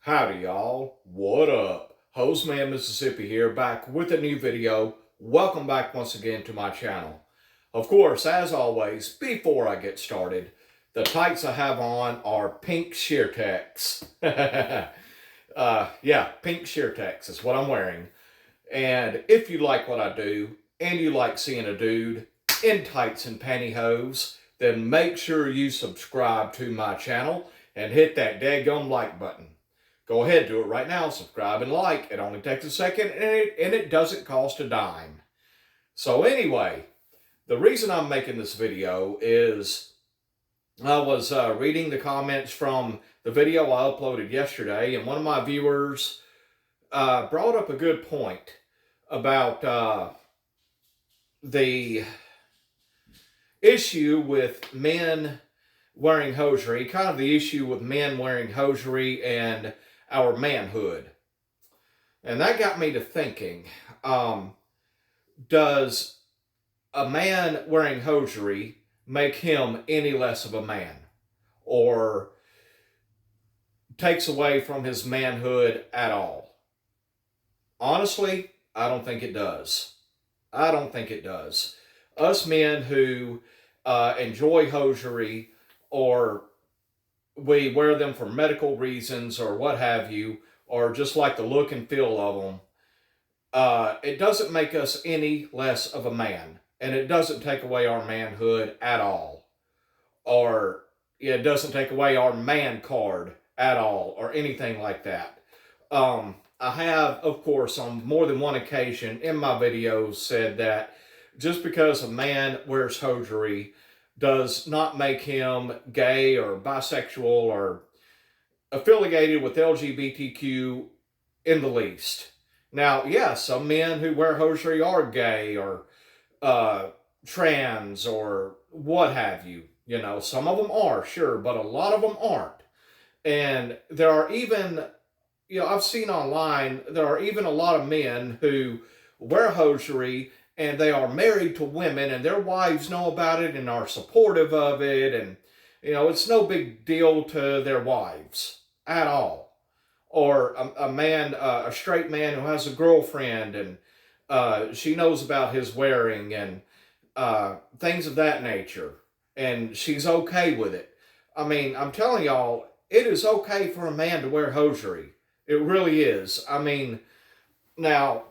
Howdy y'all, what up? Hosiery, Mississippi here, back with a new video. Welcome back once again to my channel. Of course, as always, before I get started, the tights I have on are pink sheer techs. Yeah, pink sheer techs is what I'm wearing. And if you like what I do, and you like seeing a dude in tights and pantyhose, then make sure you subscribe to my channel and hit that daggum like button. Go ahead, do it right now. Subscribe and like. It only takes a second, and it doesn't cost a dime. So anyway, the reason I'm making this video is I was reading the comments from the video I uploaded yesterday, and one of my viewers brought up a good point about the issue with men wearing hosiery, kind of the issue with men wearing hosiery and our manhood. And that got me to thinking, does a man wearing hosiery make him any less of a man? Or takes away from his manhood at all? Honestly, I don't think it does. I don't think it does. Us men who enjoy hosiery, or we wear them for medical reasons or what have you, or just like the look and feel of them, it doesn't make us any less of a man. And it doesn't take away our manhood at all. Or it doesn't take away our man card at all, or anything like that. I have, of course, on more than one occasion in my videos said that just because a man wears hosiery does not make him gay or bisexual or affiliated with LGBTQ in the least. Now, yes, some men who wear hosiery are gay or trans or what have you. You know, some of them are, sure, but a lot of them aren't. And there are even, I've seen online, there are even a lot of men who wear hosiery and they are married to women and their wives know about it and are supportive of it. And, it's no big deal to their wives at all. Or a man, a straight man who has a girlfriend and she knows about his wearing and things of that nature. And she's okay with it. I mean, I'm telling y'all, it is okay for a man to wear hosiery. It really is. I mean, now,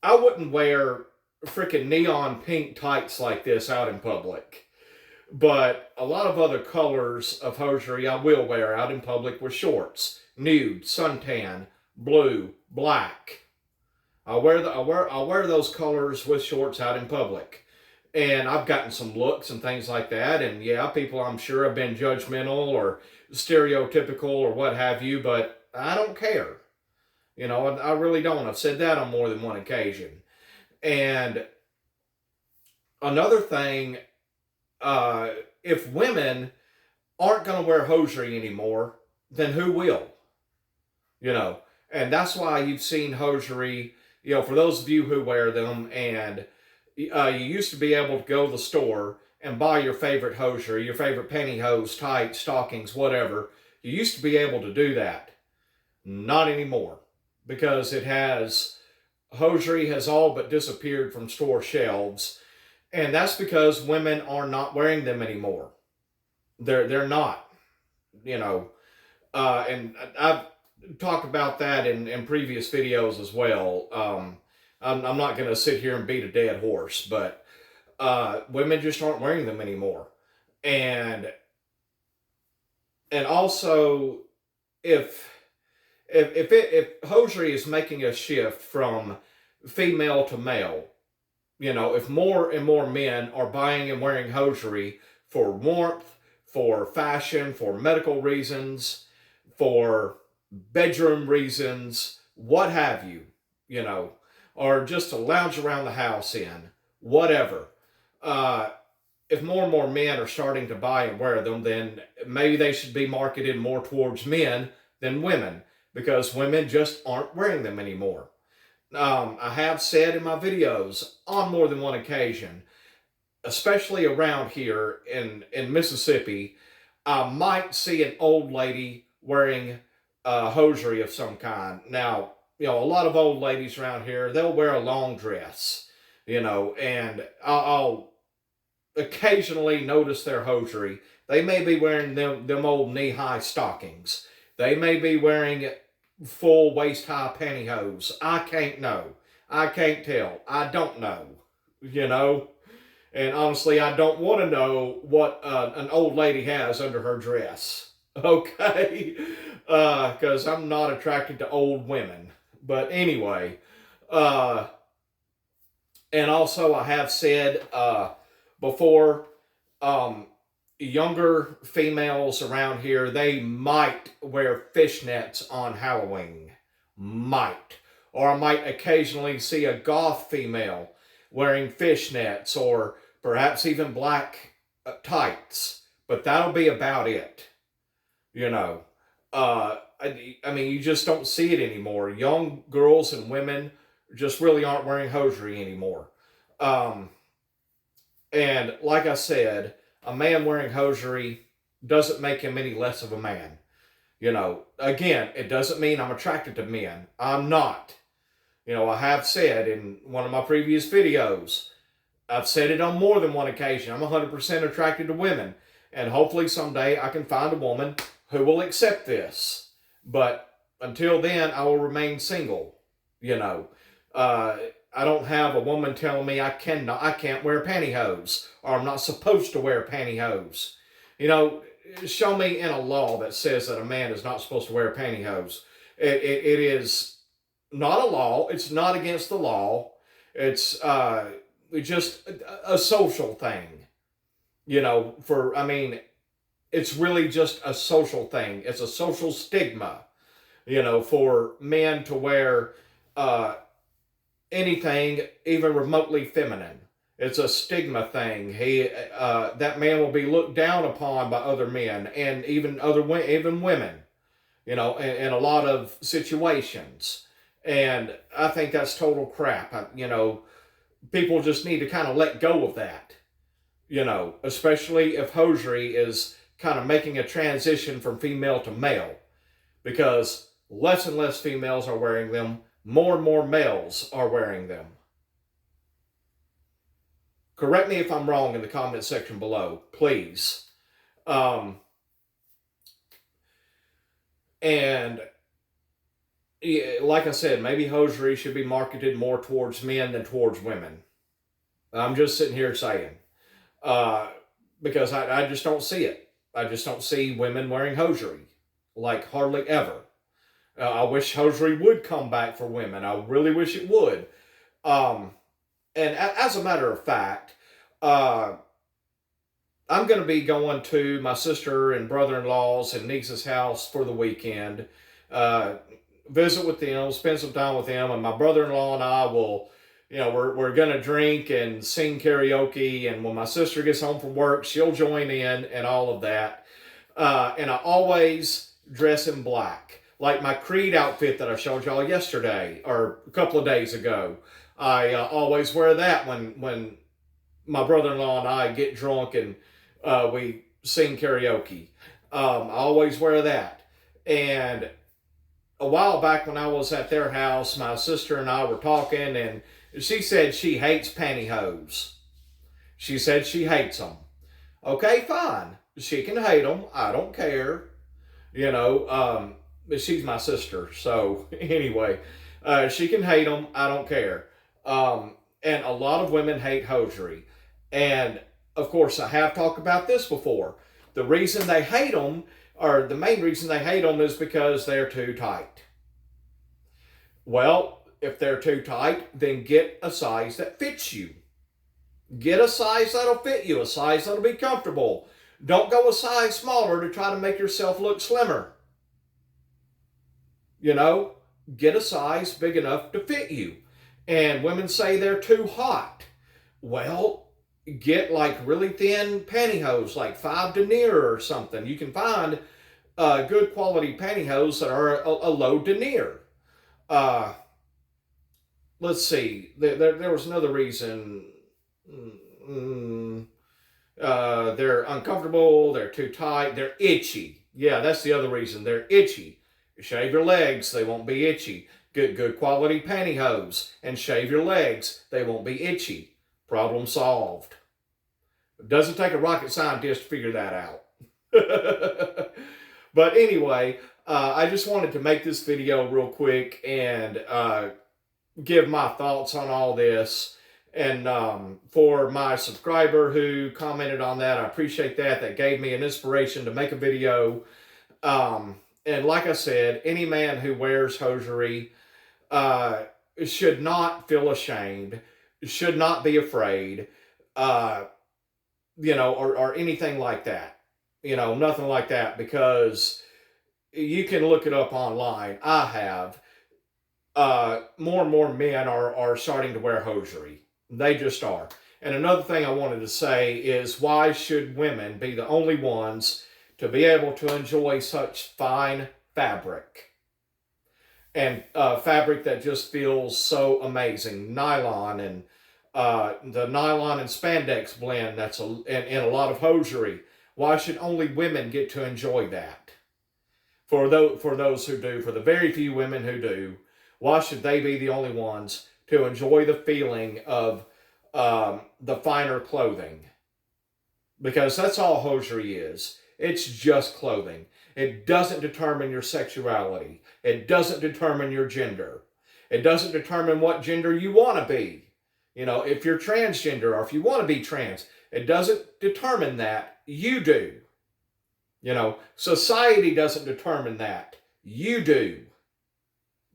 I wouldn't wear freaking neon pink tights like this out in public. But a lot of other colors of hosiery I will wear out in public with shorts. Nude, suntan, blue, black. I'll wear those colors with shorts out in public. And I've gotten some looks and things like that. And yeah, people I'm sure have been judgmental or stereotypical or what have you, but I don't care. I really don't. I've said that on more than one occasion. And another thing, if women aren't going to wear hosiery anymore, then who will? And that's why you've seen hosiery, for those of you who wear them, and you used to be able to go to the store and buy your favorite hosiery, your favorite pantyhose, tights, stockings, whatever. You used to be able to do that. Not anymore. Because hosiery has all but disappeared from store shelves. And that's because women are not wearing them anymore. They're not, and I've talked about that in previous videos as well. I'm not going to sit here and beat a dead horse, but women just aren't wearing them anymore. And also, if hosiery is making a shift from female to male, if more and more men are buying and wearing hosiery for warmth, for fashion, for medical reasons, for bedroom reasons, what have you, or just to lounge around the house in, whatever. If more and more men are starting to buy and wear them, then maybe they should be marketed more towards men than women, because women just aren't wearing them anymore. I have said in my videos on more than one occasion, especially around here in Mississippi, I might see an old lady wearing hosiery of some kind. Now, a lot of old ladies around here, they'll wear a long dress, and I'll occasionally notice their hosiery. They may be wearing them old knee-high stockings. They may be wearing full waist-high pantyhose. I can't know. I can't tell. I don't know. You know? And honestly, I don't want to know what an old lady has under her dress. Okay? Because I'm not attracted to old women. But anyway, and also I have said before, younger females around here, they might wear fishnets on Halloween. Might. Or I might occasionally see a goth female wearing fishnets or perhaps even black tights. But that'll be about it. You know. I mean, you just don't see it anymore. Young girls and women just really aren't wearing hosiery anymore. Um, and like I said, a man wearing hosiery doesn't make him any less of a man. Again, it doesn't mean I'm attracted to men. I'm not. I have said in one of my previous videos, I've said it on more than one occasion, I'm 100% attracted to women. And hopefully someday I can find a woman who will accept this. But until then, I will remain single. I don't have a woman telling me I can't wear pantyhose, or I'm not supposed to wear pantyhose. Show me in a law that says that a man is not supposed to wear pantyhose. It is not a law. It's not against the law. It's just a social thing. It's really just a social thing. It's a social stigma, for men to wear anything even remotely feminine. It's a stigma thing. That man will be looked down upon by other men and even women, in a lot of situations. And I think that's total crap. People just need to kind of let go of that. Especially if hosiery is kind of making a transition from female to male, because less and less females are wearing them, more and more males are wearing them. Correct me if I'm wrong in the comment section below, please. And like I said, maybe hosiery should be marketed more towards men than towards women. I'm just sitting here saying, because I just don't see it. I just don't see women wearing hosiery, like hardly ever. I wish hosiery would come back for women. I really wish it would. And as a matter of fact, I'm going to be going to my sister and brother-in-law's and niece's house for the weekend. Visit with them, spend some time with them, and my brother-in-law and I will, we're going to drink and sing karaoke, and when my sister gets home from work, she'll join in and all of that. And I always dress in black. Like my Creed outfit that I showed y'all yesterday, or a couple of days ago. I always wear that when my brother-in-law and I get drunk and we sing karaoke. I always wear that. And a while back when I was at their house, my sister and I were talking, and she said she hates pantyhose. She said she hates them. Okay, fine. She can hate them. I don't care. But she's my sister. So anyway, she can hate them. I don't care. And a lot of women hate hosiery. And of course, I have talked about this before. The reason they hate them, or the main reason they hate them, is because they're too tight. Well, if they're too tight, then get a size that fits you. Get a size that'll fit you, a size that'll be comfortable. Don't go a size smaller to try to make yourself look slimmer. Get a size big enough to fit you. And women say they're too hot. Well, get like really thin pantyhose, like 5 denier or something. You can find good quality pantyhose that are a low denier. Let's see. There was another reason. They're uncomfortable. They're too tight. They're itchy. Yeah, that's the other reason. They're itchy. Shave your legs, they won't be itchy. Get good quality pantyhose and shave your legs, they won't be itchy. Problem solved. It doesn't take a rocket scientist to figure that out. But anyway, I just wanted to make this video real quick and give my thoughts on all this. And for my subscriber who commented on that, I appreciate that. That gave me an inspiration to make a video. And like I said, any man who wears hosiery should not feel ashamed, should not be afraid, or anything like that. Nothing like that, because you can look it up online. I have. More and more men are starting to wear hosiery. They just are. And another thing I wanted to say is, why should women be the only ones to be able to enjoy such fine fabric? And fabric that just feels so amazing. Nylon and the nylon and spandex blend that's in a lot of hosiery. Why should only women get to enjoy that? For those who do, for the very few women who do, why should they be the only ones to enjoy the feeling of the finer clothing? Because that's all hosiery is. It's just clothing. It doesn't determine your sexuality. It doesn't determine your gender. It doesn't determine what gender you want to be. If you're transgender or if you want to be trans, it doesn't determine that. You do. Society doesn't determine that. You do.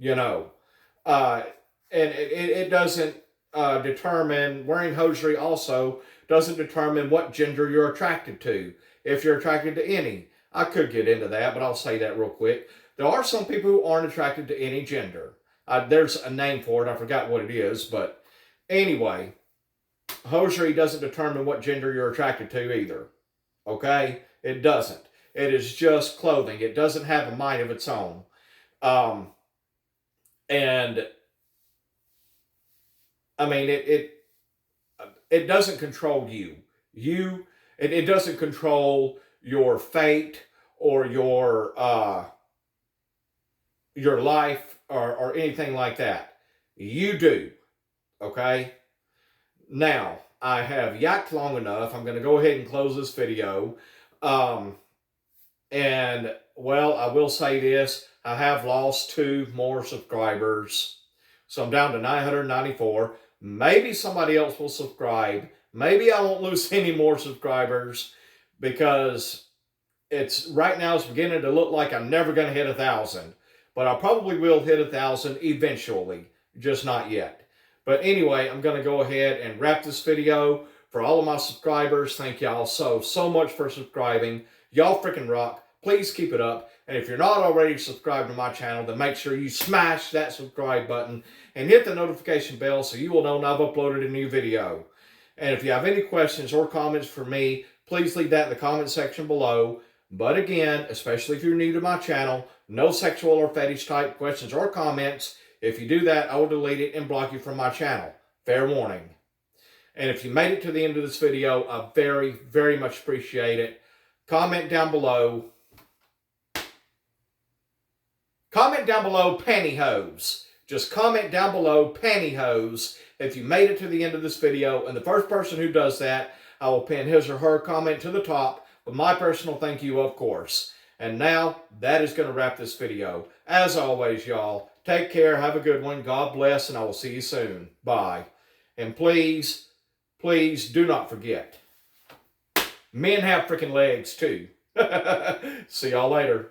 And it doesn't determine, wearing hosiery also doesn't determine what gender you're attracted to. If you're attracted to any. I could get into that, but I'll say that real quick. There are some people who aren't attracted to any gender. There's a name for it. I forgot what it is. But anyway, hosiery doesn't determine what gender you're attracted to either. Okay? It doesn't. It is just clothing. It doesn't have a mind of its own. And I mean, it doesn't control you. It doesn't control your fate or your life or anything like that. You do. Okay? Now, I have yacked long enough. I'm going to go ahead and close this video. And, well, I will say this. I have lost 2 more subscribers. So I'm down to 994. Maybe somebody else will subscribe. Maybe I won't lose any more subscribers, because right now it's beginning to look like I'm never going to hit 1,000. But I probably will hit 1,000 eventually. Just not yet. But anyway, I'm going to go ahead and wrap this video. For all of my subscribers, thank y'all so much for subscribing. Y'all freaking rock. Please keep it up. And if you're not already subscribed to my channel, then make sure you smash that subscribe button and hit the notification bell so you will know when I've uploaded a new video. And if you have any questions or comments for me, please leave that in the comment section below. But again, especially if you're new to my channel, no sexual or fetish type questions or comments. If you do that, I will delete it and block you from my channel. Fair warning. And if you made it to the end of this video, I very, very much appreciate it. Comment down below. Comment down below pantyhose. Just comment down below pantyhose if you made it to the end of this video. And the first person who does that, I will pin his or her comment to the top with my personal thank you, of course. And now, that is going to wrap this video. As always, y'all, take care, have a good one, God bless, and I will see you soon. Bye. And please, please do not forget, men have freaking legs too. See y'all later.